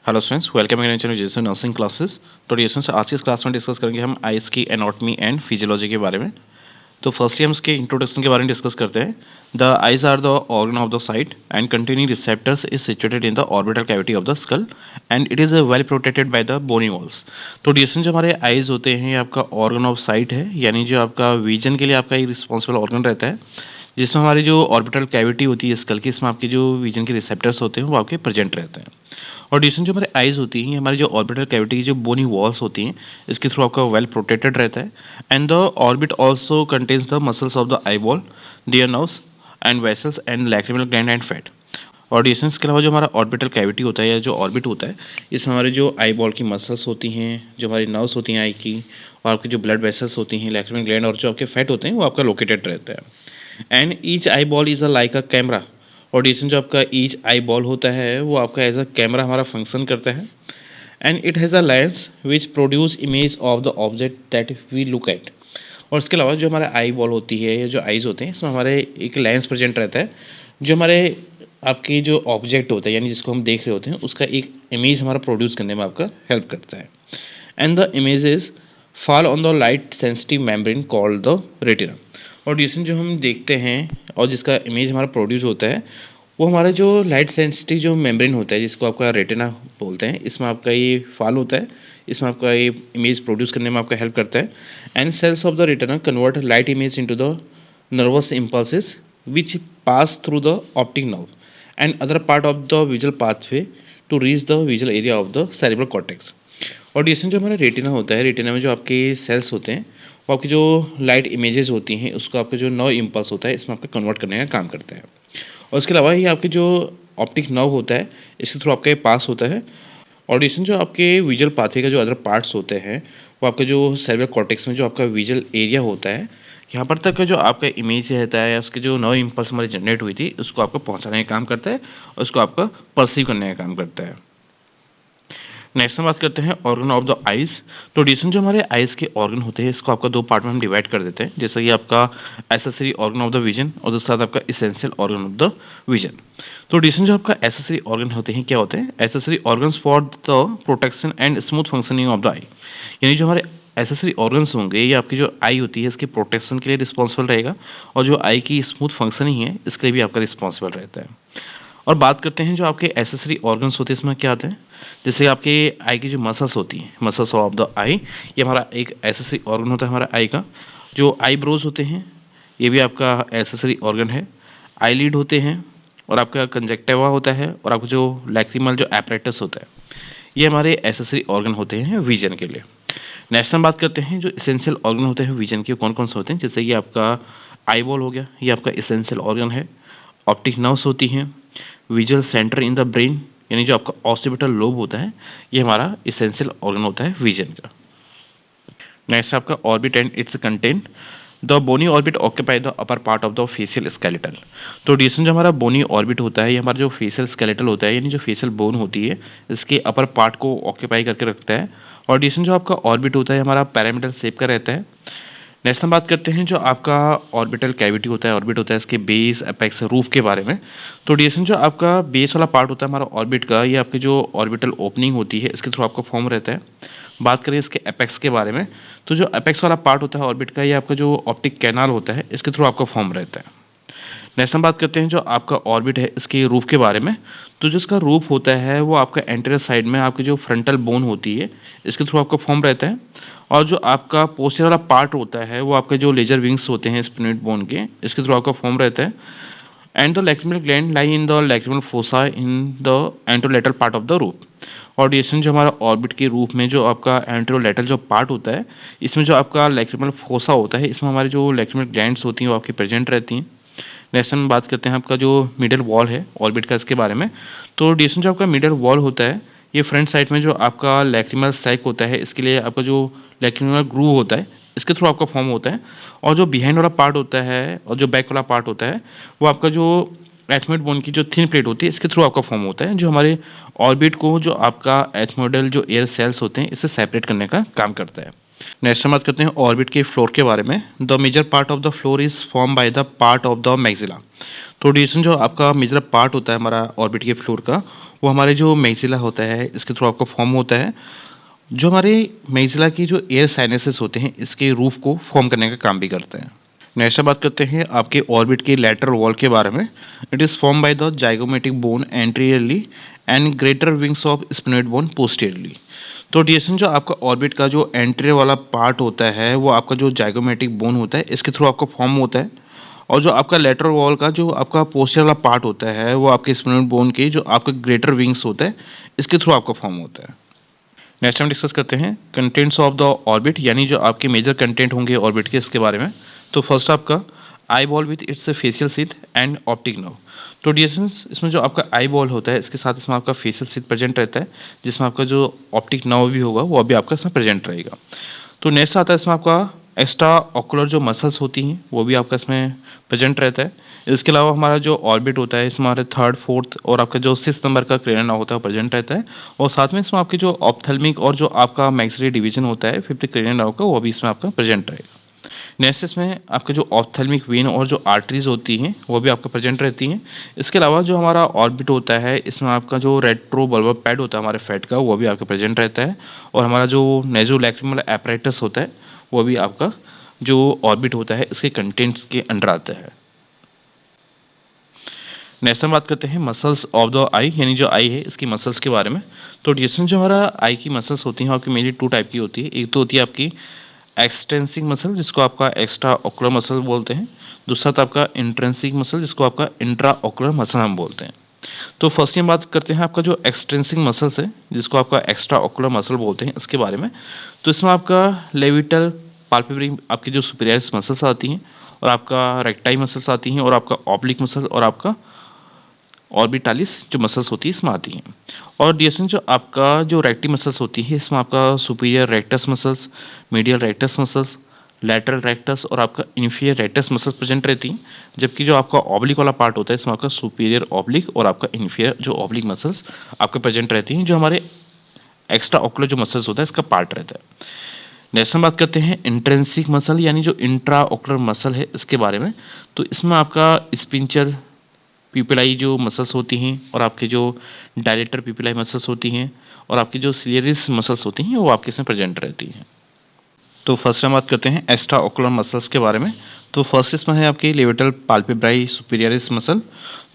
Hello students, welcome again channel Jason nursing classes. तो students, आज की इस क्लास में डिस्कस करेंगे हम आइज की एनाटॉमी एंड फिजियोलॉजी के बारे में। तो फर्स्टली हम इसके इंट्रोडक्शन के बारे में डिस्कस करते हैं। The eyes are the organ of the sight and containing receptors is situated in the orbital cavity of the skull and it is well protected by the bony walls. तो distance जो हमारे eyes होते हैं ये आपका organ of site है, यानी जो आपका विजन के लिए आपका एक रिस्पॉन्सिबल ऑर्गन रहता है, जिसमें हमारी जो ऑर्बिटल कैविटी होती है स्कल की, इसमें आपके जो विजन के रिसेप्टर्स होते हैं वो आपके प्रेजेंट रहते हैं। और डिस्टेंस जो हमारे आइज होती हैं, हमारी जो ऑर्बिटल कैविटी की जो बोनी वॉल्स होती हैं, इसके थ्रू आपका वेल प्रोटेक्टेड रहता है। And the orbit also contains the muscles of the eyeball, their nerves and vessels and lacrimal gland and fat. और डिस्टेंस के अलावा जो हमारा ऑर्बिटल कैविटी होता है या जो ऑर्बिट होता है, इसमें हमारे जो आई बॉल की मसल्स होती हैं, जो हमारी नर्व्स होती हैं आई की, और आपकी जो ब्लड वेसल्स होती हैं, लैक्रिमल ग्लैंड और जो आपके फैट होते हैं वो आपका लोकेटेड रहता है। And each eyeball is a like a camera. और डिस्टेंस जो आपका ईच आई बॉल होता है वो आपका एज अ कैमरा हमारा फंक्शन करता है। And it has a lens which produce image of the object that we look at. और इसके अलावा जो हमारा आई बॉल होती है या जो आइज होते हैं, इसमें हमारे एक लेंस प्रेजेंट रहता है, जो हमारे आपके जो ऑब्जेक्ट होता है यानी जिसको हम देख रहे होते हैं उसका एक इमेज हमारा प्रोड्यूस करने में आपका हेल्प करता है। And the images fall on the light sensitive membrane called the retina. और डिस्टेंस जो हम देखते हैं और जिसका इमेज हमारा प्रोड्यूस होता है, वो हमारा जो लाइट सेंसिटिव जो मेम्ब्रेन होता है जिसको आपका रेटिना बोलते हैं, इसमें आपका ये फॉल होता है, इसमें आपका ये इमेज प्रोड्यूस करने में आपका हेल्प करता है। And cells of the retina convert light image into the nervous impulses which pass through the optic nerve and other part of the visual pathway to reach the visual area of the cerebral cortex. और distance जो हमारा retina होता है, retina में जो आपके sales होते हैं वो आपकी जो लाइट इमेजेस होती हैं उसको आपका जो नर्व इम्पल्स होता है इसमें आपका कन्वर्ट करने का काम करता है। और इसके अलावा ये आपके जो ऑप्टिक नर्व होता है इसके थ्रू आपका पास होता है। और डिस्टेंस जो आपके विजुअल पाथवे का जो अदर पार्ट्स होते हैं वो आपका जो सेरेब्रल कॉर्टेक्स में जो आपका विजुअल एरिया होता है, यहाँ पर तक का जो आपका इमेज रहता है या उसके जो नर्व इम्पल्स हमारी जनरेट हुई थी उसको आपको पहुँचाने का काम करता है और उसको आपका परसीव करने का काम करता है। नेक्स्ट हम बात करते हैं ऑर्गन ऑफ द आइज। तो डिस्टेंस जो हमारे आइज के ऑर्गन होते हैं इसको आपका दो पार्ट में हम डिवाइड कर देते हैं, जैसा कि आपका accessory organ of the vision और दूसरा साथ आपका essential organ of the vision. तो डिस्टेंस जो आपका एसेसरी ऑर्गन होते हैं क्या होते हैं? Accessory organs for the protection and smooth functioning of the eye. यानी जो हमारे एसेसरी ऑर्गन्स होंगे ये आपकी जो आई होती है इसके प्रोटेक्शन के लिए रिस्पॉन्सिबल रहेगा, और जो आई की स्मूथ फंक्शनिंग है इसके लिए भी आपका रिस्पॉन्सिबल रहता है। और बात करते हैं जो आपके एसेसरी ऑर्गन्स होते हैं इसमें क्या आते हैं, जैसे आपके आई की जो मसल्स होती हैं, मसल्स ऑफ द आई, ये हमारा एक एसेसरी ऑर्गन होता है हमारा आई का। जो आई ब्रोज होते हैं ये भी आपका एसेसरी ऑर्गन है। आई लीड होते हैं और आपका कंजक्टिवा होता है, और आपका जो लैक्रिमल जो एपरेटस होता है ये हमारे एसेसरी ऑर्गन होते हैं विजन के लिए। नेक्स्ट हम बात करते हैं जो इसेंशियल ऑर्गन होते हैं विजन के, कौन कौन से होते हैं, जैसे कि आपका आई बॉल हो गया, ये आपका इसेंशियल ऑर्गन है। ऑप्टिक नर्व्स होती हैं, visual centre in the brain यानी जो आपका ऑसिपिटल लोब होता है ये हमारा इसेंशियल ऑर्गन होता है विजन का। नेक्स्ट आपका orbit and its content. The bony orbit occupy the upper part of the facial skeletal. तो डिस्टेंस जो हमारा बोनी ऑर्बिट होता है ये हमारा जो फेशियल स्केलेटल होता है यानी जो फेशियल बोन होती है इसके अपर पार्ट को ऑक्यूपाई करके रखता है। और डिस्टेंस जो आपका ऑर्बिट होता है हमारा पैरामिडल शेप का रहता है। नेक्स्ट हम बात करते हैं जो आपका ऑर्बिटल कैविटी होता है, ऑर्बिट होता है इसके बेस एपेक्स रूफ के बारे में। तो डिस्टेंस जो आपका बेस वाला पार्ट होता है हमारा ऑर्बिट का, ये आपकी जो ऑर्बिटल ओपनिंग होती है इसके थ्रू आपका फॉर्म रहता है। बात करें इसके एपेक्स के बारे में, तो जो एपेक्स वाला पार्ट होता है ऑर्बिट का, ये आपका जो ऑप्टिक कैनाल होता है इसके थ्रू आपका फॉर्म रहता है। नेक्स्ट हम बात करते हैं जो आपका ऑर्बिट है इसके रूफ के बारे में। तो जो इसका रूफ होता है वो आपका एंटीरियर साइड में आपकी जो फ्रंटल बोन होती है इसके थ्रू आपका फॉर्म रहता है। और जो आपका पोस्टीरियर वाला पार्ट होता है वो आपके जो लेजर विंग्स होते हैं स्पिनेट बोन के, इसके थ्रू आपका फॉर्म रहता है। And the lacrimal gland lie in the lacrimal fossa in the anterolateral part of the roof. और डिस्टेंस जो हमारा ऑर्बिट के रूफ में जो आपका एंटरोलेटरल जो पार्ट होता है इसमें जो आपका लैक्रिमल फोसा होता है इसमें हमारी जो लैक्रिमल ग्लैंड्स होती हैं वो आपकी प्रेजेंट रहती हैं। नेक्स्ट हम बात करते हैं आपका जो मिडल वॉल है ऑर्बिट का, इसके बारे में। तो डिस्टेंस जो आपका मिडल वॉल होता है ये फ्रंट साइड में जो आपका लैक्रिमल सैक होता है इसके लिए आपका जो लैक्रिमल ग्रूव होता है इसके थ्रू आपका फॉर्म होता है। और जो बिहाइंड वाला पार्ट होता है और जो बैक वाला पार्ट होता है वो आपका जो एथमोइड बोन की जो थिन प्लेट होती है इसके थ्रू आपका फॉर्म होता है, जो हमारे ऑर्बिट को जो आपका एथमोइडल जो एयर सेल्स होते हैं इससे सेपरेट करने का काम करता है। नेक्स्ट हम बात करते हैं ऑर्बिट के फ्लोर के बारे में। The major part of the floor is form by the part of the maxilla. तो डिस्टेंस जो आपका मेजर पार्ट होता है हमारा ऑर्बिट के फ्लोर का वो हमारे जो मैक्सिला होता है इसके थ्रू आपका फॉर्म होता है। जो हमारे मैक्सिला की जो एयर साइनसेस होते हैं इसके रूफ को फॉर्म करने का काम भी करते हैं। नेक्स्ट बात करते हैं आपके ऑर्बिट के लैटरल वॉल के बारे में। It is form by the zygomatic bone anteriorly and greater wings of sphenoid bone posteriorly. तो डिएसन जो आपका ऑर्बिट का जो एंटीरियर वाला पार्ट होता है वो आपका जो जाइगोमेटिक बोन होता है इसके थ्रू आपका फॉर्म होता है, और जो आपका लेटरल वॉल का जो आपका पोस्टीरियर वाला पार्ट होता है वो आपके स्पिनोइड बोन के जो आपका ग्रेटर विंग्स होता है इसके थ्रू आपका फॉर्म होता है। नेक्स्ट हम डिस्कस करते हैं कंटेंट्स ऑफ द ऑर्बिट, यानी जो आपके मेजर कंटेंट होंगे ऑर्बिट के इसके बारे में। तो फर्स्ट आपका eye ball with its facial seat and optic nerve. तो डिएसन्स इसमें जो आपका आई बॉल होता है इसके साथ इसमें आपका फेशियल सीट प्रेजेंट रहता है, जिसमें आपका जो ऑप्टिक नर्व भी होगा वो अभी आपका इसमें प्रेजेंट रहेगा। तो नेक्स्ट आता है इसमें आपका एक्स्ट्रा ऑकुलर जो मसल्स होती हैं वो भी आपका इसमें प्रेजेंट रहता है। इसके अलावा हमारा जो ऑर्बिट होता है इसमें हमारे थर्ड फोर्थ और आपका जो सिक्स नंबर का क्रेनिया होता है वो प्रेजेंट रहता है, और साथ में इसमें आपके जो ऑप्थेल्मिक और जो आपका मैक्सिलरी डिवीजन होता है फिफ्थ क्रेनिया नर्व का वो भी इसमें आपका प्रेजेंट रहेगा। नेक्स्ट इसमें आपके जो ऑप्थेल्मिक वेन और जो आर्टरीज होती हैं वो भी आपका प्रेजेंट रहती हैं। इसके अलावा जो हमारा ऑर्बिट होता है इसमें आपका जो रेट्रो बल्बर पैड होता है हमारे फैट का वो भी आपका प्रेजेंट रहता है, और हमारा जो नेजोलैक्रिमल एपरेटस होता है वो भी आपका जो ऑर्बिट होता है इसके कंटेंट्स के अंडर आता है। नेक्स्ट हम बात करते हैं मसल्स ऑफ द आई, यानी जो आई है इसकी मसल्स के बारे में। तो डिएसन जो हमारा आई की मसल्स होती हैं आपकी मेनली टू टाइप की होती है। एक तो होती है आपकी एक्सटेंसिंग मसल जिसको आपका एक्स्ट्रा ऑकुलर मसल बोलते हैं, दूसरा था आपका इंट्रेंसिक मसल जिसको आपका इंट्रा ऑकुलर मसल हम बोलते हैं। तो फर्स्ट हम बात करते हैं आपका जो एक्सटेंसिंग मसल्स है जिसको आपका एक्स्ट्रा ऑकुलर मसल बोलते हैं इसके बारे में। तो इसमें आपका लेविटल पाल्पेब्री आपकी जो सुपीरियरिस मसल्स आती हैं, और आपका रेक्टाई मसल्स आती हैं, और आपका ऑब्लिक मसल और आपका ऑर्बिटालिस जो मसल्स होती है इसमें आती हैं। और डिएसन जो आपका जो रेक्टी मसल्स होती है इसमें आपका superior rectus muscles, medial rectus muscles, lateral rectus और आपका इन्फीरियर रेक्टस मसल्स प्रेजेंट रहती हैं, जबकि जो आपका ऑब्लिक वाला पार्ट होता है इसमें आपका सुपीरियर ऑब्लिक और आपका इन्फीरियर जो ऑब्लिक मसल्स आपके प्रेजेंट रहती हैं, जो हमारे एक्स्ट्रा ऑकुलर जो मसल्स होता है इसका पार्ट रहता है। नेक्स्ट हम बात करते हैं इंट्रेंसिक मसल, यानी जो इंट्रा ऑकुलर मसल है इसके बारे में। तो इसमें आपका स्पिंचर पिपिलाई जो मसल्स होती हैं, और आपके जो डायलेटर पिपिलाई मसल्स होती हैं, और आपकी जो सिलियरिस मसल्स होती हैं वो आपके इसमें प्रेजेंट रहती हैं। तो फर्स्ट हम बात करते हैं एक्स्ट्रा ऑकुलर मसल्स के बारे में। तो फर्स्ट इसमें है आपकी लेवेटल पाल्पेब्राई सुपीरियरिस मसल।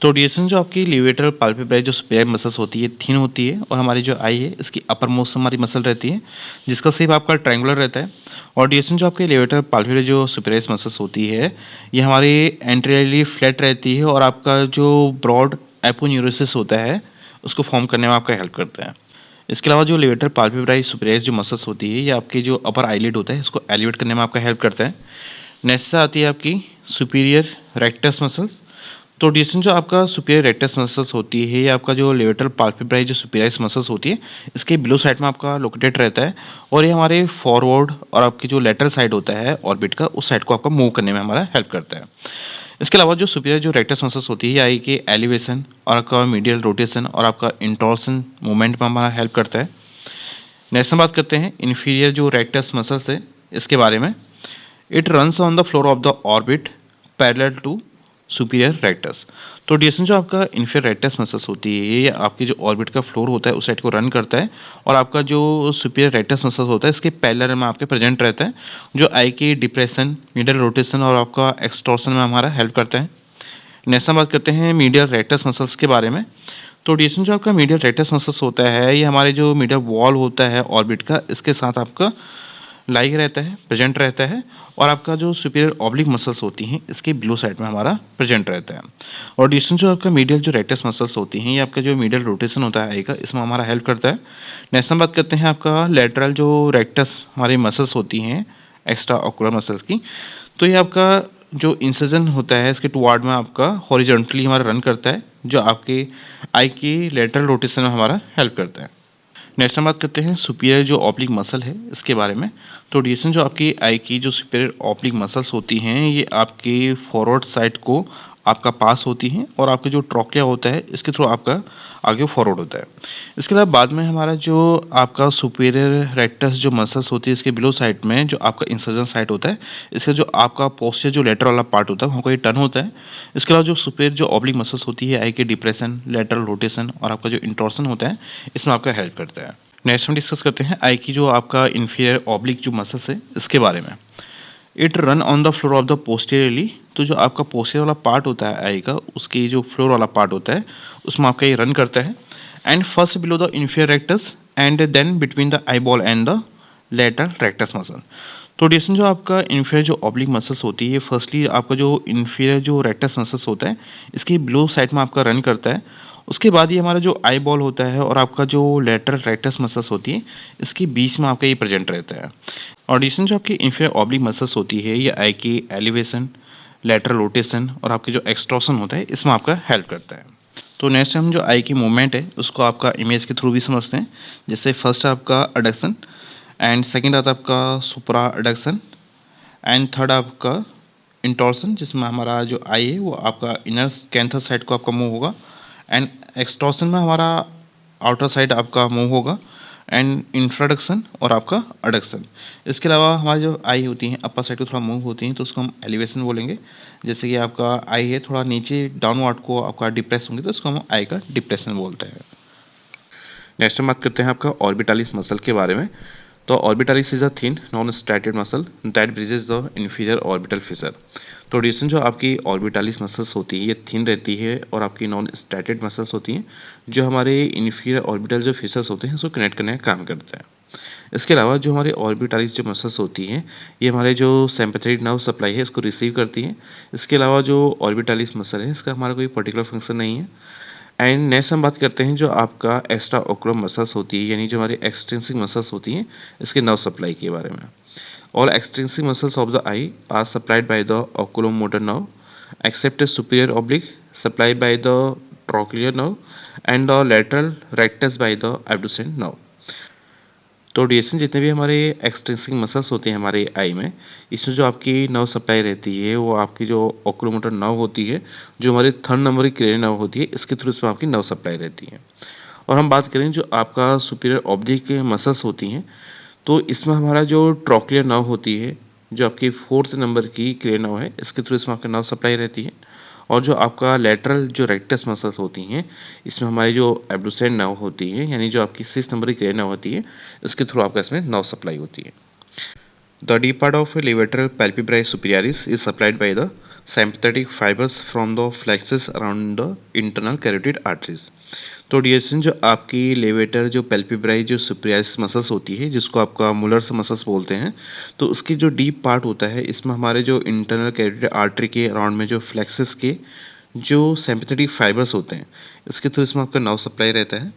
तो डिएसन जो आपकी लेवेटल पाल्पेब्राई जो सुपीरियर मसल्स होती है थिन होती है, और हमारी जो आई है इसकी अपर मोस्ट हमारी मसल रहती है जिसका शेप आपका ट्रायंगुलर रहता है। और डिएसन जो आपके लेवेटल पाल्पेब्राई जो सुपीरियरिस मसल्स होती है ये हमारी एंटीरियरली फ्लैट रहती है, और आपका जो ब्रॉड एपोन्यूरोसिस होता है उसको फॉर्म करने में आपका हेल्प करता है। इसके अलावा जो लेवेटर पाल्पेब्राई सुपीरियरिस जो मसल्स होती है ये आपकी जो अपर आईलिड होता है इसको एलिवेट करने में आपका हेल्प करता है। नेक्स्ट आती है आपकी सुपीरियर रेक्टस मसल्स। तो डिएसन जो आपका सुपीरियर रेक्टस मसल्स होती है ये आपका जो लेवेटर पाल्पेब्राई जो सुपीरियरिस मसल्स होती है इसके बिलो साइड में आपका लोकेटेड रहता है, और ये हमारे फॉरवर्ड और आपकी जो लेटरल साइड होता है ऑर्बिट का उस साइड को आपका मूव करने में हमारा हेल्प करता है। इसके अलावा जो सुपीरियर जो रेक्टस मसल्स होती है आई के एलिवेशन और आपका मीडियल रोटेशन और आपका इंटॉर्सन मूवमेंट में हमारा हेल्प करता है। नेक्स्ट हम बात करते हैं इन्फीरियर जो रेक्टस मसल्स है इसके बारे में। It runs on the floor of the orbit parallel to superior rectus. तो डिएसन जो आपका इन्फीरियर रेक्टस मसल्स होती है ये आपकी जो ऑर्बिट का फ्लोर होता है उस साइड को रन करता है, और आपका जो सुपीरियर रेक्टस मसल्स होता है इसके पैरेलल में आपके प्रेजेंट रहता है, जो आई की डिप्रेशन मीडियल रोटेशन और आपका एक्सटॉर्सन में हमारा हेल्प करता है। नेक्स्ट हम बात करते हैं मीडियल रेक्टस मसल्स के बारे में। तो डिएसन जो आपका मीडियल रेक्टस मसल्स होता है ये हमारे जो मीडियल वॉल होता है ऑर्बिट का इसके साथ आपका लाइक रहता है, प्रेजेंट रहता है, और आपका जो सुपीरियर ऑब्लिक मसल्स होती हैं इसके बिलो साइड में हमारा प्रेजेंट रहता है। और डिएसन जो आपका मीडियल जो रेक्टस मसल्स होती हैं ये आपका जो मीडियल रोटेशन होता है आई का इसमें हमारा हेल्प करता है। नेक्स्ट हम बात करते हैं आपका लेटरल जो रेक्टस हमारी मसल्स होती हैं एक्स्ट्रा ऑकुलर मसल्स की। तो ये आपका जो इंसिजन होता है इसके टुवार्ड में आपका हॉरिजॉन्टली हमारा रन करता है, जो आपके आई की लेटरल रोटेशन में हमारा हेल्प करता है। नेक्स्ट हम बात करते हैं सुपीरियर जो ऑब्लिक मसल है इसके बारे में। तो डिएसन जो आपकी आई की जो सुपीरियर ऑब्लिक मसल्स होती हैं ये आपके फॉरवर्ड साइड को आपका पास होती हैं और आपका जो ट्रोकिया होता है इसके थ्रू आपका आगे फॉरवर्ड होता है। इसके अलावा बाद में हमारा जो आपका सुपीरियर रेक्टस जो मसल्स होती है इसके बिलो साइड में जो आपका इंसर्जन साइट होता है, इसका जो आपका पोस्चर जो लेटरल वाला पार्ट होता है वहाँ को ये टर्न होता है। इसके अलावा जो सुपीरियर जो ऑब्लिक मसल्स होती है आई के डिप्रेशन, लेटरल रोटेशन और आपका जो इंटॉर्सन होता है इसमें आपका हेल्प करता है। नेक्स्ट हम डिस्कस करते हैं आई की जो आपका इन्फीरियर ऑब्लिक जो मसल्स है इसके बारे में। It run on the floor of the posteriorly, तो जो आपका पोस्टेरियर वाला पार्ट होता है आई का उसकी जो फ्लोर वाला पार्ट होता है उसमें आपका ये रन करता है। And first below the inferior rectus and then between the eyeball and the lateral rectus muscle. तो डिस्टेंस जो आपका इन्फीरियर जो ऑब्लिक मसल्स होती है फर्स्टली आपका जो इन्फीरियर जो रेक्टस मसल्स होता है इसकी बिलो साइड में आपका रन करता है। उसके बाद ये हमारा जो आई बॉल होता है और आपका जो लेटरल रेक्टस मसल्स होती है इसके बीच में आपका ये प्रेजेंट रहता है। ऑडिशन जो आपकी इन्फीरियर ऑब्लिक मसल्स होती है ये आई की एलिवेशन, लेटरल रोटेशन और आपके जो एक्सट्रोसन होता है इसमें आपका हेल्प करता है। तो नेक्स्ट हम जो आई की मूवमेंट है उसको आपका इमेज के थ्रू भी समझते हैं। जैसे फर्स्ट आपका अडक्शन एंड सेकंड आता है आपका सुप्रा अडक्शन एंड थर्ड आपका इंटॉर्सन जिसमें हमारा जो आई है वो आपका इनर कैंथर साइड को आपका मूव होगा एंड एक्सटॉर्सन में हमारा आउटर साइड आपका मूव होगा एंड इंट्रोडक्शन और आपका अडक्शन। इसके अलावा हमारी जो आई होती हैं अपर साइड को थोड़ा मूव होती हैं तो उसको हम एलिवेशन बोलेंगे। जैसे कि आपका आई है थोड़ा नीचे डाउनवर्ड को आपका डिप्रेस होंगे तो उसको हम आई का डिप्रेशन बोलते हैं। नेक्स्ट हम बात करते हैं आपका ऑर्बिटालिस मसल के बारे में। तो orbitalis is a thin non striated muscle that bridges the inferior orbital fissure. तो डिस्टेंस जो आपकी ऑर्बिटालिस मसल्स होती है ये थिन रहती है और आपकी नॉन स्ट्रैटेड मसल्स होती हैं जो हमारे इंफीरियर ऑर्बिटल जो फिशर्स होते हैं उसको कनेक्ट करने का काम करते हैं। इसके अलावा जो हमारे ऑर्बिटालिस जो मसल्स होती हैं ये हमारे जो सिंपैथेटिक नर्व सप्लाई है इसको रिसीव करती हैं। इसके अलावा जो ऑर्बिटालिस मसल है इसका हमारा कोई पर्टिकुलर फंक्शन नहीं है। एंड नेक्स्ट हम बात करते हैं जो आपका एक्स्ट्रा ओकुलर मसल्स होती है यानी जो हमारी एक्सटेंसिव मसल्स होती हैं इसके नर्व सप्लाई के बारे में। All extensive muscles of the I R supplied by the oculomotor nerve except a superior oblique supplied by the trochlear nerve and the lateral rectus by the abducens nerve। तो DSN जितने भी हमारे extensive muscles होते हैं हमारे आई में इसमें जो आपकी नर्व सप्लाई रहती है वो आपकी जो ओकुलोमोटर नर्व होती है जो हमारी थर्ड नंबर की क्रेनियल नर्व होती है इसके थ्रू इसमें आपकी नर्व सप्लाई रहती है। और हम बात करें जो आपका सुपीरियर ऑब्लिक मसल्स होती हैं तो इसमें हमारा जो ट्रोक्लियर नर्व होती है जो आपकी फोर्थ नंबर की क्रेनियल नर्व है इसके थ्रू इसमें आपकी नर्व सप्लाई रहती है। और जो आपका लेटरल जो रेक्टस मसल्स होती हैं इसमें हमारी जो एब्डुसेंट नर्व होती है यानी जो आपकी 6 नंबर की क्रेनियल नर्व होती है इसके थ्रू आपका इसमें नर्व सप्लाई होती है। The deep part of levator palpebrae superioris is supplied by the sympathetic fibers from the flexus around the internal carotid arteries। तो डिएसन जो आपकी लेवेटर जो पेल्पिब्राई जो सुपरियरिस मसल्स होती है जिसको आपका मुलर्स मसल्स बोलते हैं तो उसकी जो डीप पार्ट होता है इसमें हमारे जो इंटरनल कैरोटिड आर्टरी के अराउंड में जो फ्लेक्सस के जो सिंपैथेटिक फाइबर्स होते हैं इसके थ्रू इसमें आपका नर्व सप्लाई रहता है।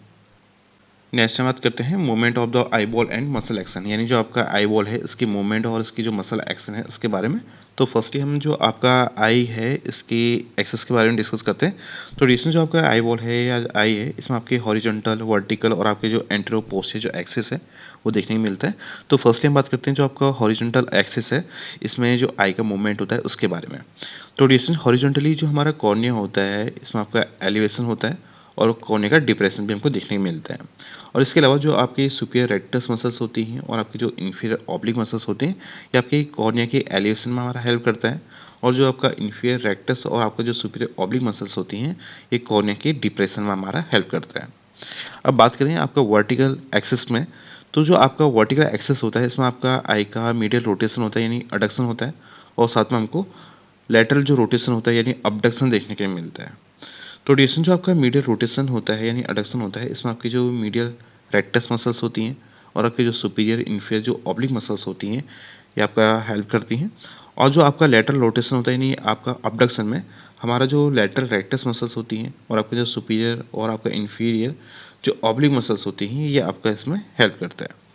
नेक्स्ट हम बात करते हैं movement of the eyeball and muscle action यानी जो आपका आई बॉल है इसकी मूवमेंट और इसकी जो मसल एक्शन है इसके बारे में। तो फर्स्टली हम जो आपका आई है इसकी एक्सेस के बारे में डिस्कस करते हैं। तो रिसेंट जो आपका आई बॉल है या आई है इसमें आपके हॉरिजॉन्टल, वर्टिकल और आपके जो एंटेरो पोस्चर जो एक्सिस है वो देखने को मिलता है। तो फर्स्टली हम बात करते हैं जो आपका हॉरिजॉन्टल एक्सिस है इसमें जो आई का मूवमेंट होता है उसके बारे में। तो रिसेंट हॉरिजॉन्टली जो हमारा कॉर्निया होता है इसमें आपका एलिवेशन होता है और कोने का डिप्रेशन भी हमको देखने को मिलता है। और इसके अलावा जो आपकी सुपीरियर रेक्टस मसल्स होती हैं और आपकी जो इन्फीरियर ऑब्लिक मसल्स होते हैं ये आपके कॉर्निया के एलिवेशन में हमारा हेल्प करता है। और जो आपका इन्फीरियर रेक्टस और आपका जो सुपीरियर ऑब्लिक मसल्स होती हैं ये कॉर्निया के डिप्रेशन में हमारा हेल्प करता है। अब बात करें आपका वर्टिकल एक्सिस में, तो जो आपका वर्टिकल एक्सिस होता है इसमें आपका आई का मीडियल रोटेशन होता है यानी अडक्शन होता है और साथ में हमको लेटरल जो रोटेशन होता है यानी अबडक्शन देखने के लिए मिलता है। तो डिएशन जो आपका मीडियल रोटेशन होता है यानी अडक्शन होता है इसमें आपकी जो मीडियल रेक्टस मसल्स होती हैं और आपकी जो सुपीरियर इन्फीरियर जो ऑब्लिक मसल्स होती हैं ये आपका हेल्प करती हैं। और जो आपका लेटरल रोटेशन होता है यानी आपका अबडक्शन में हमारा जो लेटरल रेक्टस मसल्स होती हैं और आपका जो सुपीरियर और आपका इन्फीरियर जो ऑब्लिक मसल्स होती हैं ये आपका इसमें हेल्प करता है।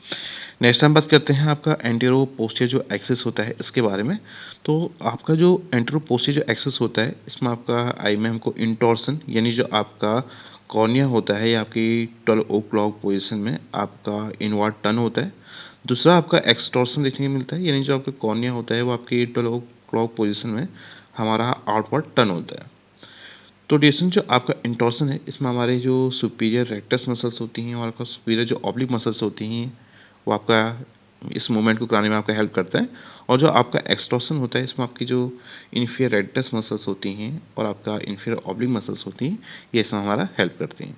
नेक्स्ट हम बात करते हैं आपका एंटीरो पोस्टीरियर जो एक्सिस होता है इसके बारे में। तो आपका जो एंटीरो पोस्टीरियर जो एक्सिस होता है इसमें आपका आई में हमको इंटॉर्सन यानी जो आपका कॉर्निया होता है या आपकी 12 ओ क्लॉक पोजिशन में आपका इनवर्ड टर्न होता है। दूसरा आपका एक्सटॉर्सन देखने को मिलता है यानी जो आपका कॉर्निया होता है वो आपकी 12 ओ क्लॉक पोजिशन में हमारा आउटवर्ड टर्न होता है। तो डियरेशन जो आपका इंटॉर्सन है, इसमें हमारे जो सुपीरियर रेक्टस मसल्स होती हैं और आपका सुपीरियर जो ऑब्लिक मसल्स होती हैं, वो आपका इस मूवमेंट को कराने में आपका हेल्प करता है। और जो आपका एक्सटॉर्सन होता है, इसमें आपकी जो इन्फीरियर रेक्टस मसल्स होती हैं और आपका इन्फीरियर ऑब्लिक मसल्स होती हैं, ये इसमें हमारा हेल्प करती हैं।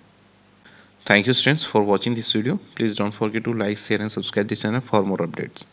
Thank you students for watching this video. Please don't forget to like, share and subscribe this channel for more updates.